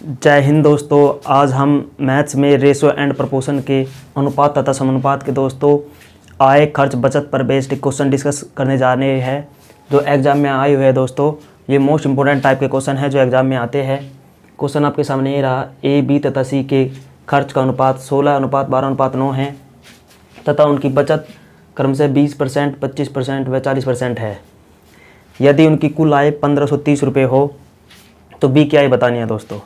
जय हिंद दोस्तों। आज हम मैथ्स में रेशो एंड प्रोपोर्शन के अनुपात तथा समानुपात के दोस्तों आय खर्च बचत पर बेस्ड क्वेश्चन डिस्कस करने जा रहे हैं जो एग्जाम में आए हुए हैं। दोस्तों ये मोस्ट इंपॉर्टेंट टाइप के क्वेश्चन है जो एग्जाम में आते हैं। क्वेश्चन आपके सामने ये रहा, ए बी तथा सी के खर्च का अनुपात 16:12:9 है तथा उनकी बचत क्रम से 20%, 25% व 40% है। यदि उनकी कुल आय 1530 रुपये हो तो बी की आय बतानी है दोस्तों।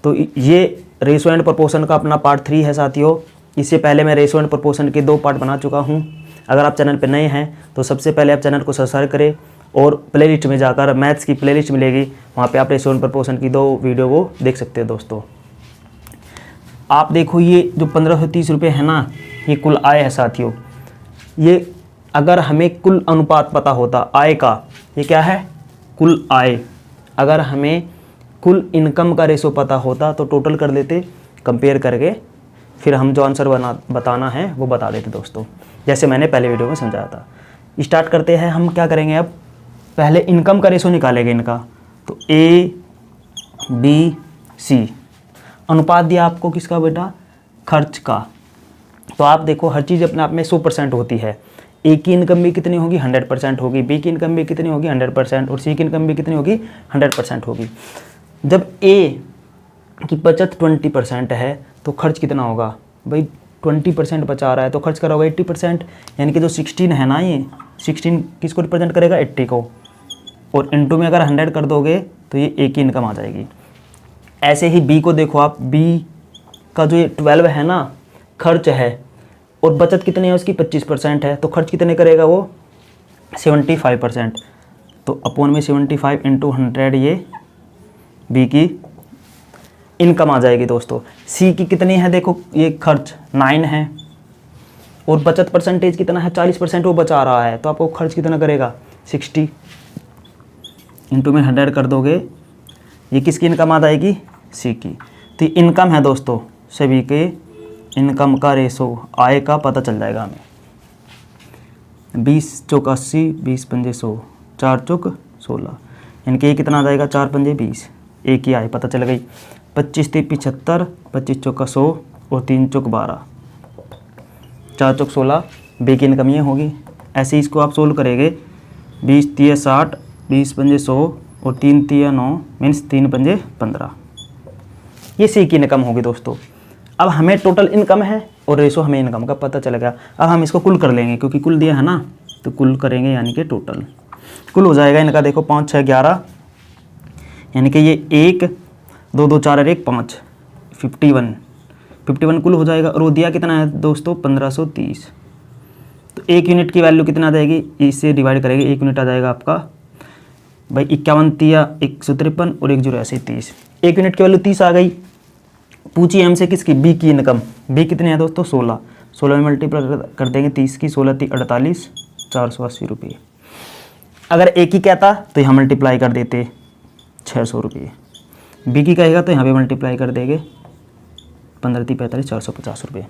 तो ये रेशो एंड प्रोपोर्शन का अपना पार्ट 3 है साथियों। इससे पहले मैं रेशो एंड प्रोपोर्शन के 2 पार्ट बना चुका हूँ। अगर आप चैनल पर नए हैं तो सबसे पहले आप चैनल को सब्सक्राइब करें और प्लेलिस्ट में जाकर मैथ्स की प्लेलिस्ट मिलेगी, वहाँ पे आप रेशो एंड प्रोपोर्शन की 2 वीडियो को देख सकते हैं दोस्तों। आप देखो ये जो 1530 रुपये है ना, ये कुल आय है साथियों। ये अगर हमें कुल अनुपात पता होता आय का, ये क्या है कुल आय। अगर हमें कुल इनकम का रेशो पता होता तो टोटल कर देते कंपेयर करके, फिर हम जो आंसर बताना है वो बता देते दोस्तों, जैसे मैंने पहले वीडियो में समझाया था। स्टार्ट करते हैं। हम क्या करेंगे, अब पहले इनकम का रेशो निकालेंगे इनका। तो ए बी सी अनुपात दिया आपको किसका बेटा, खर्च का। तो आप देखो हर चीज़ अपने आप में 100% होती है। ए की इनकम भी कितनी होगी, 100% होगी। बी की इनकम भी कितनी होगी, 100%। और सी की इनकम भी कितनी होगी, 100% होगी। जब ए की बचत 20% है तो खर्च कितना होगा भाई, 20% बचा रहा है तो खर्च करा होगा 80%। यानी कि जो 16 है ना, ये 16 किसको रिप्रेजेंट करेगा, 80 को। और इनटू में अगर 100 कर दोगे तो ये ए की इनकम आ जाएगी। ऐसे ही बी को देखो आप, बी का जो ये 12 है ना खर्च है, और बचत कितनी है उसकी 25% है, तो खर्च कितने करेगा वो 75%। तो अपोन में 75 × 100 ये बी की इनकम आ जाएगी दोस्तों। सी की कितनी है देखो, ये खर्च 9 है और बचत परसेंटेज कितना है 40% वो बचा रहा है, तो आपको खर्च कितना करेगा 60 × में 100 कर दोगे, ये किसकी इनकम आ जाएगी, सी की। तो इनकम है दोस्तों, सभी के इनकम का रेशो आय का पता चल जाएगा हमें। 20 चौक 80, 20 पंजे 100, 4 चौक 16, इनके ये कितना आ जाएगा, 4 पंजे 20, ए की आय पता चल गई। 25 × 75, 25 चौका 100 और 3 चौक 12, 4 चौक 16, बी की इनकम ये होगी। ऐसे इसको आप सोल्व करेंगे, 20 × 3 = 60, 20 पंजे 100 और 3 × 3 = 9, मीन्स 3 पंजे 15, ये सी की इनकम होगी दोस्तों। अब हमें टोटल इनकम है और रेशो हमें इनकम का पता चल गया। अब हम इसको कुल कर लेंगे, क्योंकि कुल दिया है ना, तो कुल करेंगे यानी कि टोटल कुल हो जाएगा इनका। देखो 5 6 11, यानी कि ये 1 2 2 4 और 1 5, 51 कुल हो जाएगा। और वो दिया कितना है दोस्तों, 1530। तो 1 यूनिट की वैल्यू कितना आ जाएगी, इससे डिवाइड करेंगे, 1 यूनिट आ जाएगा आपका भाई 51 × 153 और 1 0 ऐसे 30। 1 यूनिट की वैल्यू 30 आ गई। पूछिए हमसे किसकी, बी की इनकम। बी कितने हैं दोस्तों, 16 में मल्टीप्लाई कर देंगे 30 की, 16 × 3 = 48, 480 रुपये। अगर ए की कहता तो यहाँ मल्टीप्लाई कर देते 600 रुपये। बी की कहेगा तो यहाँ पे मल्टीप्लाई कर देंगे 15 × 3 = 45, 450 रुपये।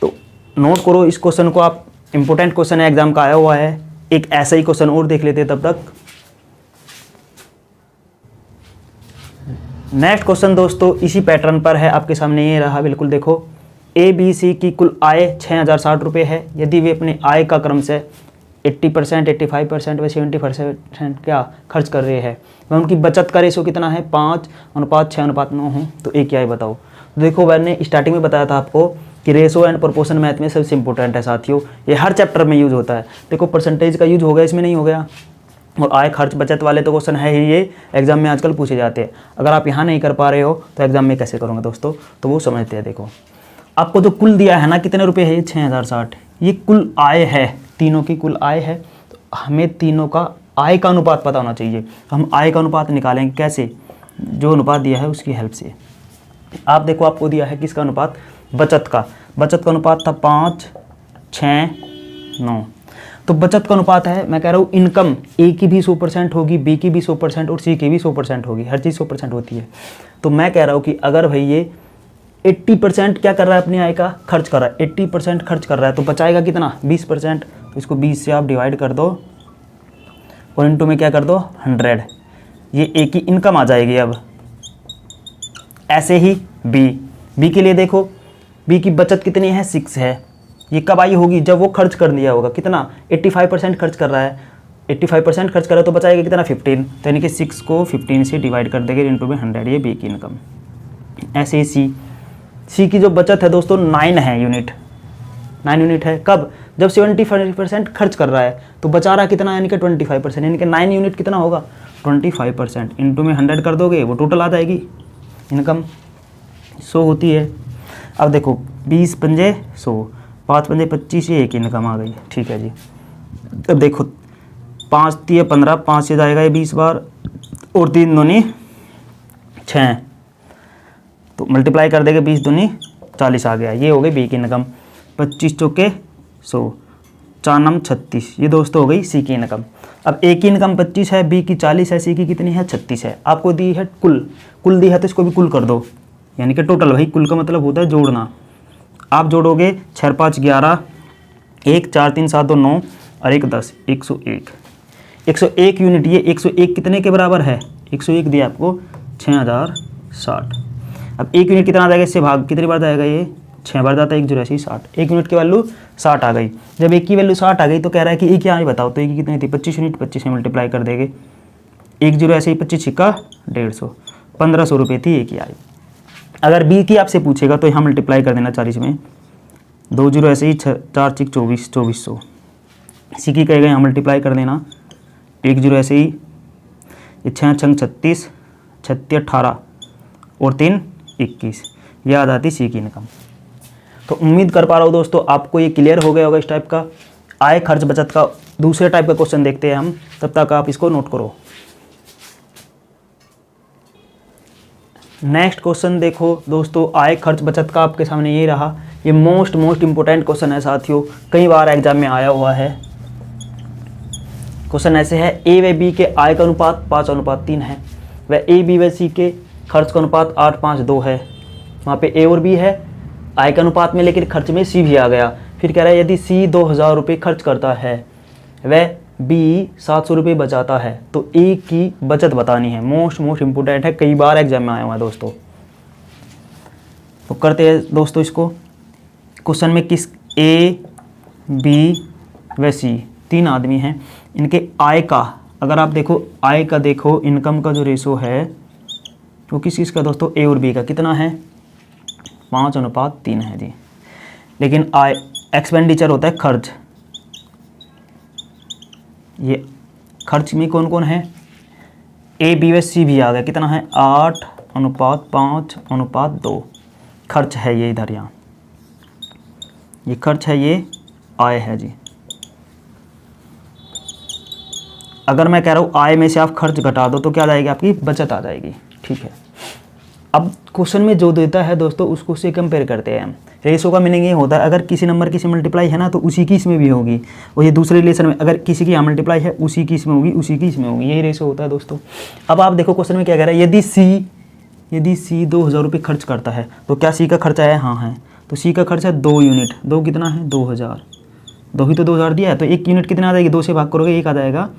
तो नोट करो इस क्वेश्चन को आप, इंपॉर्टेंट क्वेश्चन है, एग्जाम का आया हुआ है। एक ऐसा ही क्वेश्चन और देख लेते तब तक। नेक्स्ट क्वेश्चन दोस्तों इसी पैटर्न पर है, आपके सामने ये रहा। बिल्कुल देखो, ए बी सी की कुल आय 6060 रुपये है। यदि वे अपने आय का क्रम से 80%, 85% व 70% क्या खर्च कर रहे हैं, वह उनकी बचत का रेशो कितना है, 5:6:9 हो, तो ए की आय बताओ। तो देखो मैंने स्टार्टिंग में बताया था आपको कि रेशो एंड प्रोपोर्शन मैथ में सबसे इंपॉर्टेंट है साथियों। ये हर चैप्टर में यूज होता है। देखो परसेंटेज का यूज हो गया, इसमें नहीं हो गया। और आय खर्च बचत वाले तो क्वेश्चन है ही, ये एग्जाम में आजकल पूछे जाते हैं। अगर आप यहाँ नहीं कर पा रहे हो तो एग्जाम में कैसे करोगे दोस्तों, तो वो समझते हैं। देखो आपको जो कुल दिया है ना, कितने रुपए है, ये 6060, ये कुल आय है, तीनों की कुल आय है। तो हमें तीनों का आय का अनुपात पता होना चाहिए। हम आय का अनुपात निकालेंगे कैसे, जो अनुपात दिया है उसकी हेल्प से। आप देखो आपको दिया है किसका अनुपात, बचत का। बचत का अनुपात था 5 6 9। तो बचत का अनुपात है, मैं कह रहा हूँ इनकम ए की भी 100% होगी, बी की भी 100% और सी की भी 100% होगी। हर चीज़ 100% होती है। तो मैं कह रहा हूँ कि अगर भाई ये 80% क्या कर रहा है, अपनी आय का खर्च कर रहा है, 80% खर्च कर रहा है, तो बचाएगा कितना, 20%। तो इसको 20 से आप डिवाइड कर दो और इनटू में क्या कर दो 100। ये ए की इनकम आ जाएगी। अब ऐसे ही बी के लिए देखो, बी की बचत कितनी है 6 है। ये कब आई होगी, जब वो खर्च कर दिया होगा। कितना 85% खर्च कर रहा है, 85% खर्च कर रहा है तो बचाएगा कितना 15। तो यानी कि 6 को 15 से डिवाइड कर देंगे इंटू में 100, ये बी की इनकम। ऐसे ही सी की जो बचत है दोस्तों 9 है यूनिट, 9 यूनिट है। कब, जब 75% खर्च कर रहा है तो बचा रहा कितना, यानी कि 25%, यानी कि 9 यूनिट कितना होगा 25%, इंटू में 100 कर दोगे वो टोटल आ जाएगी इनकम 100 होती है। अब देखो 20 पंजे 100, 5 पंजे 25, ये एक इनकम आ गई। ठीक है जी। अब देखो 5 3 15, 5 से जाएगा ये 20 बार, और 3 दूनी 6, तो मल्टीप्लाई कर देंगे 20 दूनी 40 आ गया। ये हो गई बी की इनकम। 25 चौके 100, 4 नम 36, ये दोस्तों हो गई सी की इनकम। अब ए की इनकम 25 है, बी की 40 है, सी की कितनी है 36 है। आपको दी है कुल दी है तो इसको भी कुल कर दो, यानी कि टोटल। भाई कुल का मतलब होता है जोड़ना। आप जोड़ोगे 6 5 11, 1 4 3 7 2 9 और 1 10, 101। 101 यूनिट, ये 101 कितने के बराबर है, 101 दिया आपको 6060। अब 1 यूनिट कितना आ जाएगा, इससे भाग कितनी बार जाएगा, ये 6 बार जाता है, 1 0 ऐसे ही 60। 1 यूनिट की वैल्यू 60 आ गई। जब एक की वैल्यू 60 आ गई तो कह रहा है कि एक यहाँ बताओ, तो एक की कितनी थी 25 यूनिट, 25 से मल्टीप्लाई कर देंगे। 1 0 ऐसे ही 25 छिक्का 150, 1500 रुपये थी एक ही आई। अगर बी की आपसे पूछेगा तो यहाँ मल्टीप्लाई कर देना 40 में, 2 0 ऐसे ही 4 6 24, 2400। सी की कहेगा यहाँ मल्टीप्लाई कर देना, 1 0 ऐसे ही 6 6 36, 36 18 और 3 21, ये आ जाती सी की इनकम। तो उम्मीद कर पा रहा हूँ दोस्तों आपको ये क्लियर हो गया होगा। इस टाइप का आय खर्च बचत का दूसरे टाइप का क्वेश्चन देखते हैं हम, तब तक आप इसको नोट करो। नेक्स्ट क्वेश्चन देखो दोस्तों, आय खर्च बचत का आपके सामने यही रहा। ये मोस्ट इंपॉर्टेंट क्वेश्चन है साथियों, कई बार एग्जाम में आया हुआ है। क्वेश्चन ऐसे है, ए व बी के आय का अनुपात 5:3 है, व ए बी व सी के खर्च का अनुपात 8:5:2 है। वहाँ पे ए और बी है आय के अनुपात में, लेकिन खर्च में सी भी आ गया। फिर कह रहा है यदि सी 2000 रुपये खर्च करता है व बी 700 रुपये बचाता है तो ए की बचत बतानी है। मोस्ट इंपोर्टेंट है, कई बार एग्जाम में आया हुआ है दोस्तों। तो करते हैं दोस्तों इसको। क्वेश्चन में किस ए बी व सी 3 आदमी हैं, इनके आय का अगर आप देखो, आय का देखो इनकम का जो रेशो है वो किस चीज़ का दोस्तों, ए और बी का कितना है 5:3 है जी। लेकिन आय एक्सपेंडिचर होता है खर्च, ये खर्च में कौन कौन है, ए बी व सी भी आ गया, कितना है 8:5:2 खर्च है ये इधर, यहाँ ये खर्च है, ये आय है जी। अगर मैं कह रहा हूँ आय में से आप खर्च घटा दो तो क्या आ जाएगी, आपकी बचत आ जाएगी। ठीक है, अब क्वेश्चन में जो देता है दोस्तों उसको से कंपेयर करते हैं। रेशो का मीनिंग ये होता है, अगर किसी नंबर की से मल्टीप्लाई है ना तो उसी की इसमें भी होगी, और ये दूसरे रिलेशन में अगर किसी की यहाँ मल्टीप्लाई है उसी की इसमें होगी, उसी की इसमें होगी, यही रेशो होता है दोस्तों। अब आप देखो क्वेश्चन में क्या कह रहा है, यदि सी 2000 रुपये खर्च करता है तो क्या सी का खर्चा है, हाँ है, तो सी का खर्चा है 2 यूनिट, 2 कितना है 2000, 2 ही तो 2000 दिया है, तो 1 यूनिट कितना आ जाएगी, 2 से भाग करोगे 1 आ जाएगा,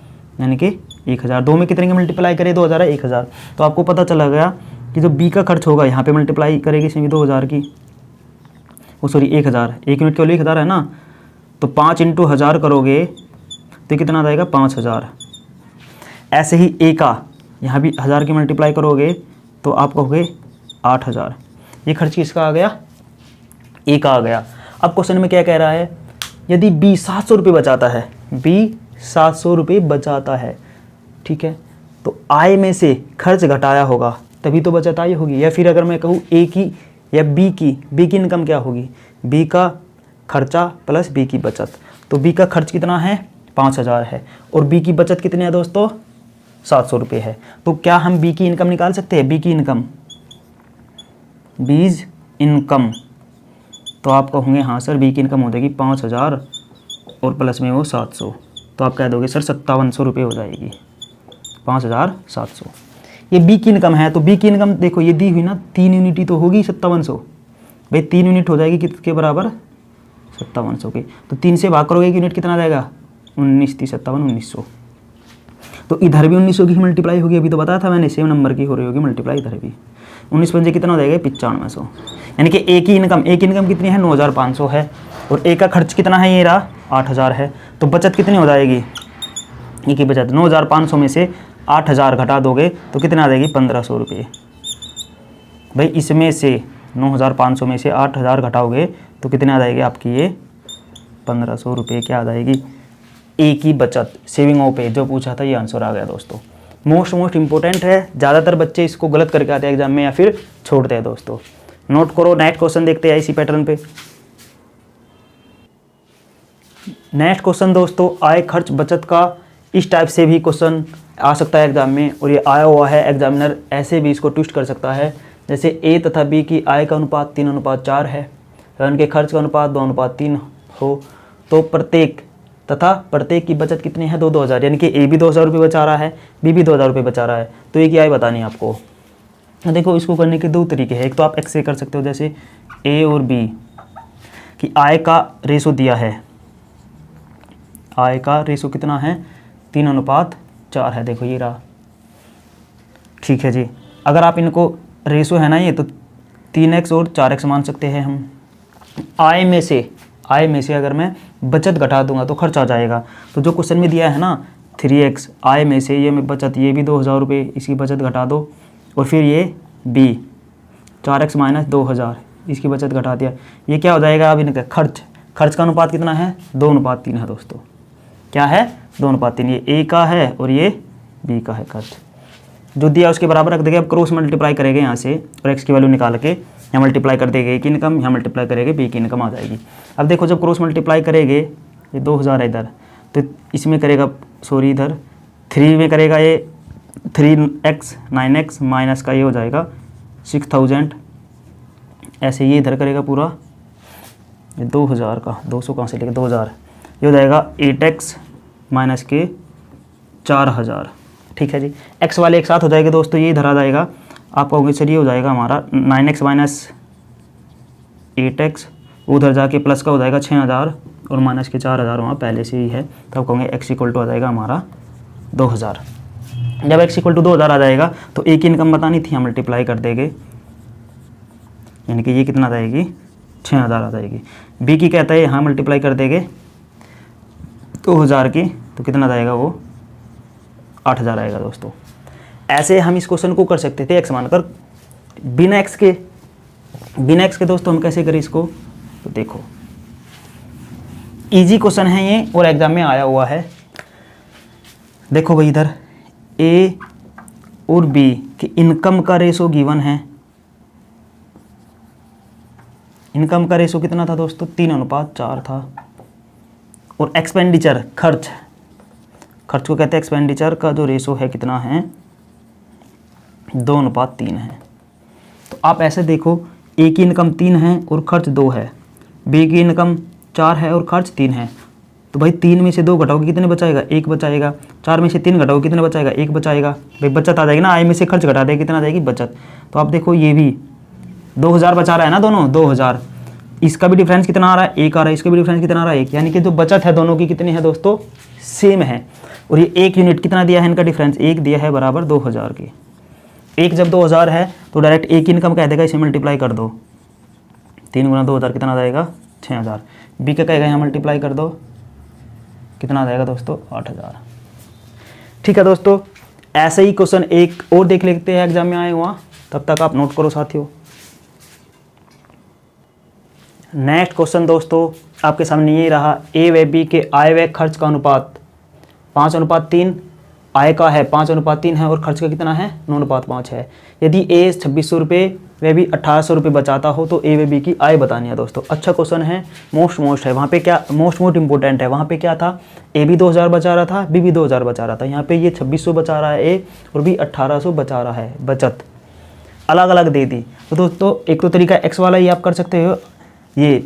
यानी कि 1000। 2 में कितने की मल्टीप्लाई करें, 2000 है 1000, तो आपको पता चला गया कि जो बी का खर्च होगा यहाँ पे मल्टीप्लाई करेगी इसमें भी 2000 की, वो सॉरी 1000, 1 यूनिट केवल 1000 है ना, तो 5 × 1000 करोगे तो कितना आ जाएगा 5000। ऐसे ही ए का यहाँ भी 1000 की मल्टीप्लाई करोगे तो आप कहोगे 8000। ये खर्च किसका आ गया, ए का आ गया। अब क्वेश्चन में क्या कह रहा है, यदि बी 700 रुपये बचाता है, बी 700 रुपये बचाता है, ठीक है, तो आय में से खर्च घटाया होगा तभी तो बचत आई होगी। या फिर अगर मैं कहूँ ए की या बी की इनकम क्या होगी, बी का खर्चा प्लस बी की बचत, तो बी का खर्च कितना है 5000 है और बी की बचत कितनी है दोस्तों 700 रुपये है। तो क्या हम बी की इनकम निकाल सकते हैं, बी की इनकम, बीज इनकम, तो आप कहोगे हाँ सर बी की इनकम हो जाएगी 5000 और प्लस में वो 700, तो आप कह दोगे सर 5700 रुपये हो जाएगी, 5700। ये बी की इनकम है, तो बी की इनकम देखो ये दी हुई ना 3 यूनिट ही तो होगी 5700, भाई 3 यूनिट हो जाएगी किसके बराबर 5700 की, तो 3 से भाग करोगे 1 यूनिट कितना आ जाएगा 19 × 3 = 57, 1900। तो इधर भी 1900 की मल्टीप्लाई होगी, अभी तो बताया था मैंने, सेम नंबर की हो रही होगी मल्टीप्लाई इधर भी। 19 पंजे कितना हो जाएगा 9500, यानी कि एक ही इनकम कितनी है 9500 है, और एक का खर्च कितना है ये रहा 8000 है। तो बचत कितनी हो जाएगी, एक ही बचत 9500 में से 8000 घटा दोगे तो कितना आ जाएगी 1500 रुपये। भाई इसमें से 9500 में से 8000 घटाओगे तो कितने आ जाएगी आपकी ये 1500 रुपये क्या आ जाएगी, एक ही बचत सेविंग ऑफ पे जो पूछा था ये आंसर आ गया दोस्तों। मोस्ट इंपॉर्टेंट है, ज़्यादातर बच्चे इसको गलत करके आते हैं एग्जाम में या फिर छोड़ते हैं दोस्तों। नोट करो, नेक्स्ट क्वेश्चन देखते हैं इसी पैटर्न पे। नेक्स्ट क्वेश्चन दोस्तों, आय खर्च बचत का इस टाइप से भी क्वेश्चन आ सकता है एग्जाम में, और ये आया हुआ है, एग्जामिनर ऐसे भी इसको ट्विस्ट कर सकता है। जैसे ए तथा बी की आय का अनुपात 3:4 है, उनके खर्च का अनुपात 2:3 हो, तो प्रत्येक की बचत कितनी है 2-2000, यानी कि ए भी 2000 रुपये बचा रहा है, बी भी 2000 रुपये बचा रहा है, तो एक ही आय बतानी है आपको। देखो इसको करने के दो तरीके हैं, एक तो आप एक्स से कर सकते हो, जैसे ए और बी की आय का रेशो दिया है, आय का रेशो कितना है 3:4 है, देखो ये रहा, ठीक है जी। अगर आप इनको रेशो है ना ये, तो 3x और 4x मान सकते हैं हम। आय में से अगर मैं बचत घटा दूंगा तो खर्च आ जाएगा, तो जो क्वेश्चन में दिया है ना 3x, आय में से ये में बचत, ये भी 2000 रुपये, इसकी बचत घटा दो, और फिर ये b 4x - 2000, इसकी बचत घटा दिया, ये क्या हो जाएगा, अब इनका खर्च का अनुपात कितना है 2:3 है दोस्तों, क्या है 2:3, ये ए का है और ये बी का है खर्च, जो दिया उसके बराबर रख देंगे। अब क्रॉस मल्टीप्लाई करेंगे यहाँ से, और एक्स की वैल्यू निकाल के यहाँ मल्टीप्लाई कर देंगे ए की इनकम, यहाँ मल्टीप्लाई करेंगे बी की इनकम आ जाएगी। अब देखो जब क्रॉस मल्टीप्लाई करेंगे, ये 2000 है इधर, तो इसमें करेगा, सॉरी इधर 3 में करेगा ये 3x 9x माइनस का ये हो जाएगा 6000, ऐसे ये इधर करेगा पूरा, ये 2000 का 200 कहाँ से लेके 2000, ये हो जाएगा 8x माइनस के 4000, ठीक है जी। x वाले एक साथ हो जाएंगे दोस्तों, ये इधर आ जाएगा, आप कहोगे सर ये हो जाएगा हमारा 9x माइनस 8x, उधर जाके प्लस का हो जाएगा 6000 और माइनस के 4000 वहाँ पहले से ही है, तो आप कहोगे x इक्वल टू आ जाएगा हमारा 2000। जब x इक्वल टू 2000 आ जाएगा तो एक इनकम बतानी थी, हम मल्टीप्लाई कर देंगे, यानी कि ये कितना आ जाएगी 6000 आ जाएगी। b की कहता है यहाँ मल्टीप्लाई कर देंगे 2000 की, तो कितना जाएगा वो 8000 आएगा दोस्तों। ऐसे हम इस क्वेश्चन को कर सकते थे x मानकर, बिना x के दोस्तों हम कैसे करें इसको, तो देखो इजी क्वेश्चन है ये और एग्जाम में आया हुआ है। देखो भाई इधर a और b की इनकम का रेशो गिवन है, इनकम का रेशो कितना था दोस्तों 3:4 था, और एक्सपेंडिचर खर्च को कहते हैं एक्सपेंडिचर का जो रेशो है कितना है 2:3 है। तो आप ऐसे देखो, ए की इनकम 3 है और खर्च 2 है, बी की इनकम 4 है और खर्च 3 है, तो भाई 3 में से 2 घटाओगे कितने बचाएगा 1 बचाएगा, 4 में से 3 घटाओगे कितने बचाएगा 1 बचाएगा, भाई बचत आ जाएगी ना, आय में से खर्च घटा देगा कितना आ जाएगी बचत। तो आप देखो ये भी 2000 बचा रहा है ना दोनों 2000, इसका भी डिफरेंस कितना आ रहा है 1 आ रहा है, इसका भी डिफरेंस कितना आ रहा है 1, यानी कि जो बचत है दोनों की कितनी है दोस्तों सेम है। और ये 1 यूनिट कितना दिया है इनका डिफरेंस, 1 दिया है बराबर 2000 की, 1 जब 2000 है तो डायरेक्ट एक इनकम कह देगा, इसे मल्टीप्लाई कर दो, 3 × 2000 कितना आ जाएगा 6000, बी का कहेगा यहाँ मल्टीप्लाई कर दो, कितना आ जाएगा दोस्तों 8000। ठीक है दोस्तों, ऐसे ही क्वेश्चन एक और देख लेते हैं एग्जाम में आए हुआ, तब तक आप नोट करो साथियों। नेक्स्ट क्वेश्चन दोस्तों आपके सामने ये रहा, ए व बी के आय व खर्च का अनुपात 5:3, आय का है 5:3 है और खर्च का कितना है 9:5 है। यदि ए 2600 रुपये व बी 1800 रुपये बचाता हो तो ए व बी की आय बतानी है दोस्तों। अच्छा क्वेश्चन है, मोस्ट है, वहाँ पे क्या मोस्ट इंपॉर्टेंट है, वहाँ पे क्या था ए भी 2000 बचा रहा था, बी भी 2000 बचा रहा था, यहाँ पे ये 2600 बचा रहा है ए और बी 1800 बचा रहा है, बचत अलग अलग दे दी। तो दोस्तों एक तो तरीका एक्स वाला ही आप कर सकते हो, ये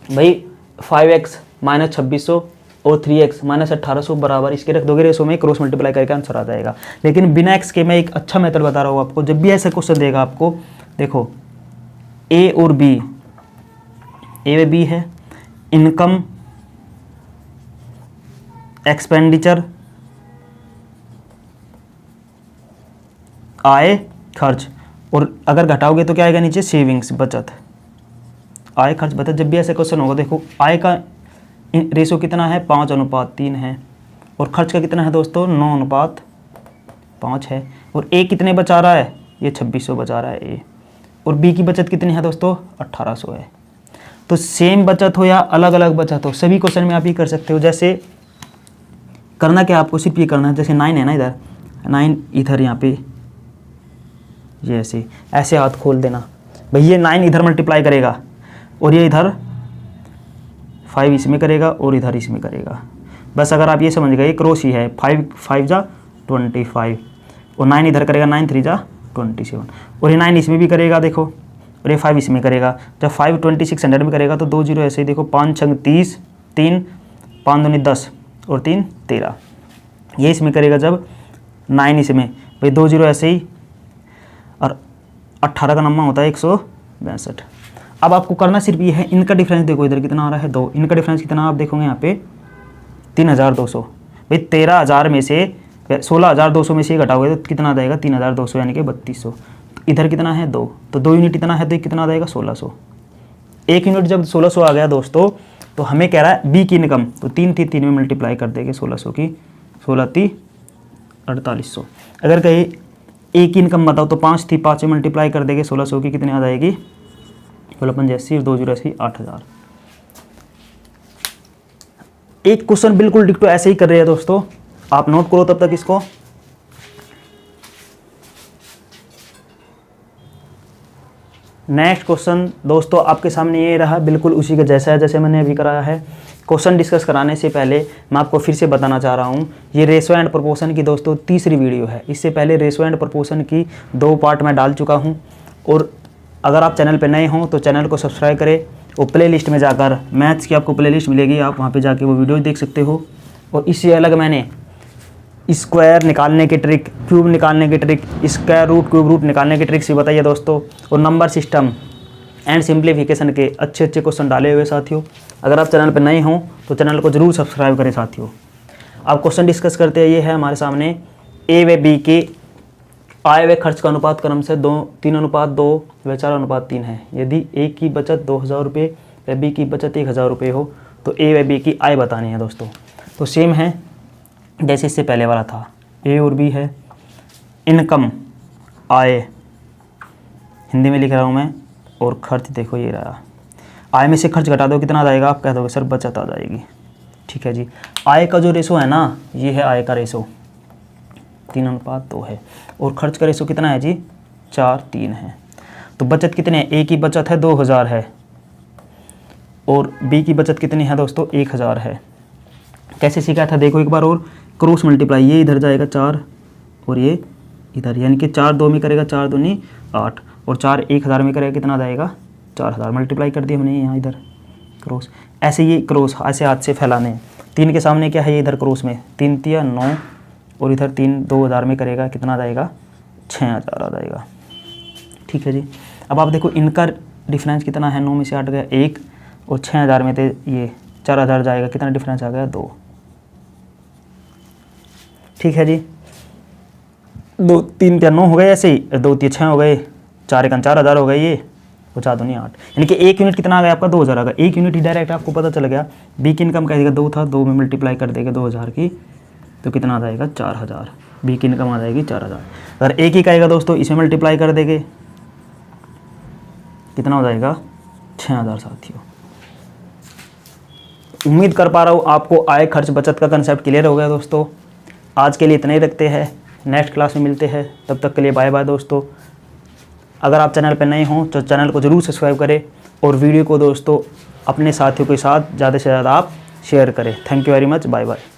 भाई 5x - 2600 और 3x - 1800 बराबर इसके रख दोगे रेशो में, क्रॉस मल्टीप्लाई करके आंसर आ जाएगा। लेकिन बिना x के मैं एक अच्छा मेथड बता रहा हूँ आपको, जब भी ऐसा क्वेश्चन देगा आपको, देखो a और b, a व b है, इनकम एक्सपेंडिचर आय खर्च, और अगर घटाओगे तो क्या आएगा नीचे, सेविंग्स बचत। आय खर्च बचत, जब भी ऐसे क्वेश्चन होगा देखो आय का रेशो कितना है 5:3 है, और खर्च का कितना है दोस्तों 9:5 है, और ए कितने बचा रहा है, ये 2600 बचा रहा है ए, और बी की बचत कितनी है दोस्तों 1800 है। तो सेम बचत हो या अलग अलग बचत हो, सभी क्वेश्चन में आप ये कर सकते हो। जैसे करना क्या आपको, सिर्फ ये करना है, जैसे 9 है ना, इधर 9 इधर यहाँ पे ये ऐसे हाथ खोल देना भाई, ये 9 इधर मल्टीप्लाई करेगा और ये इधर 5 इसमें करेगा और इधर इसमें करेगा। बस अगर आप ये समझ गए क्रॉस ही है, 5 जा 25 और 9 इधर करेगा, 9 3 जा 27, और ये 9 इसमें भी करेगा देखो, और ये 5 इसमें करेगा। जब 5 2600 में करेगा तो 2 0 ऐसे ही देखो, 5 6 30, 3 5 2 10 और 3 13, ये इसमें करेगा जब 9 इसमें, भाई 2 0 ऐसे ही, और 18 का नंबर होता है 162। अब आपको करना सिर्फ ये है, इनका डिफरेंस देखो इधर कितना आ रहा है 2, इनका डिफरेंस कितना आप देखोगे यहाँ पे 3200। भाई 13000 में से 16200 में से घटाओगे तो कितना आ जाएगा 3200 यानी कि 3200। इधर कितना है 2, तो 2 यूनिट इतना है तो कितना आ जाएगा 1600। 1 यूनिट जब 1600 आ गया दोस्तों, तो हमें कह रहा है बी की इनकम, तो 3 थी 3 में मल्टीप्लाई कर देंगे 1600 की, 16 थी 4800। अगर कहीं ए की इनकम बताओ तो 5 थी, 5 में मल्टीप्लाई कर देंगे 1600 की, कितनी आ जाएगी 16 2 0 8000। एक क्वेश्चन बिल्कुल डिक्टो ऐसे ही कर रहे हैं दोस्तों, आप नोट करो तब तक इसको। नेक्स्ट क्वेश्चन दोस्तों आपके सामने ये रहा, बिल्कुल उसी के जैसा है जैसे मैंने अभी कराया है। क्वेश्चन डिस्कस कराने से पहले मैं आपको फिर से बताना चाह रहा हूँ, ये रेशो एंड प्रोपोर्शन की दोस्तों तीसरी वीडियो है। इससे पहले रेशो एंड प्रोपोर्शन की 2 पार्ट मैं डाल चुका हूँ, और अगर आप चैनल पर नए हों तो चैनल को सब्सक्राइब करें, और प्ले लिस्ट में जाकर मैथ्स की आपको प्ले लिस्ट मिलेगी, आप वहाँ पर जाके वो वीडियो देख सकते हो। और इससे अलग मैंने स्क्वायर निकालने की ट्रिक, क्यूब निकालने की trick, square root cube root निकालने की ट्रिक भी बताइए दोस्तों, और नंबर सिस्टम एंड सिंप्लीफिकेशन के अच्छे क्वेश्चन डाले हुए साथियों। अगर आप चैनल पर नए हों तो चैनल को जरूर सब्सक्राइब करें साथियों। अब क्वेश्चन डिस्कस करते हैं, ये है हमारे सामने ए व बी के आय व खर्च का अनुपात क्रम से 3:2 व 4:3 है। यदि ए की बचत 2000 रुपये व बी की बचत 1000 रुपये हो तो ए व बी की आय बतानी है दोस्तों। तो सेम है जैसे इससे पहले वाला था, ए और बी है। इनकम आय हिंदी में लिख रहा हूँ मैं, और खर्च देखो ये रहा। आय में से खर्च घटा दो कितना आ जाएगा, आप कह दोगे सर बचत आ जाएगी। ठीक है जी, आय का जो रेशो है ना, ये है आय का रेशो 3:2 है, और खर्च का रेशो कितना है जी 4:3 है। तो बचत कितने है, ए की बचत है 2000 है, और बी की बचत कितनी है दोस्तों 1000 है। कैसे सीखा था देखो एक बार और, क्रॉस मल्टीप्लाई, ये इधर जाएगा 4 और ये इधर, यानी कि 4 2 में करेगा 4 दूनी 8, और 4 1000 में करेगा कितना जाएगा 4000। मल्टीप्लाई कर दिया हमने यहाँ इधर क्रॉस, ऐसे ये क्रॉस ऐसे हाथ से फैलाने हैं। 3 के सामने क्या है, ये इधर क्रॉस में 3 3 9, और इधर 3 2000 में करेगा कितना जाएगा 6000 आ जाएगा। ठीक है जी, अब आप देखो इनका डिफरेंस कितना है, 9 में से 8 गया 1, और 6000 में थे ये 4000 जाएगा, कितना डिफरेंस आ गया 2। ठीक है जी, 2 3 9 हो गए, ऐसे ही 2 3 6 हो गए, 4 1 4000 हो गए, ये और 4 2 8, यानी कि 1 यूनिट कितना आ गया आपका 2000 आ गया। 1 यूनिट ही डायरेक्ट आपको पता चल गया। बी की इनकम कह देगा 2 था, 2 में मल्टीप्लाई कर देगा 2000 की, तो कितना आ जाएगा 4000। बी की इनकम आ जाएगी 4000। अगर एक ही कहेगा दोस्तों इसमें मल्टीप्लाई कर देंगे, कितना हो जाएगा 6000 साथियों। उम्मीद कर पा रहा हूँ आपको आय खर्च बचत का कंसेप्ट क्लियर हो गया दोस्तों। आज के लिए इतना ही रखते हैं, नेक्स्ट क्लास में मिलते हैं, तब तक के लिए बाय बाय दोस्तों। अगर आप चैनल पर नए हों तो चैनल को ज़रूर सब्सक्राइब करें, और वीडियो को दोस्तों अपने साथियों के साथ ज़्यादा से ज़्यादा आप शेयर करें। Thank you very much, bye bye.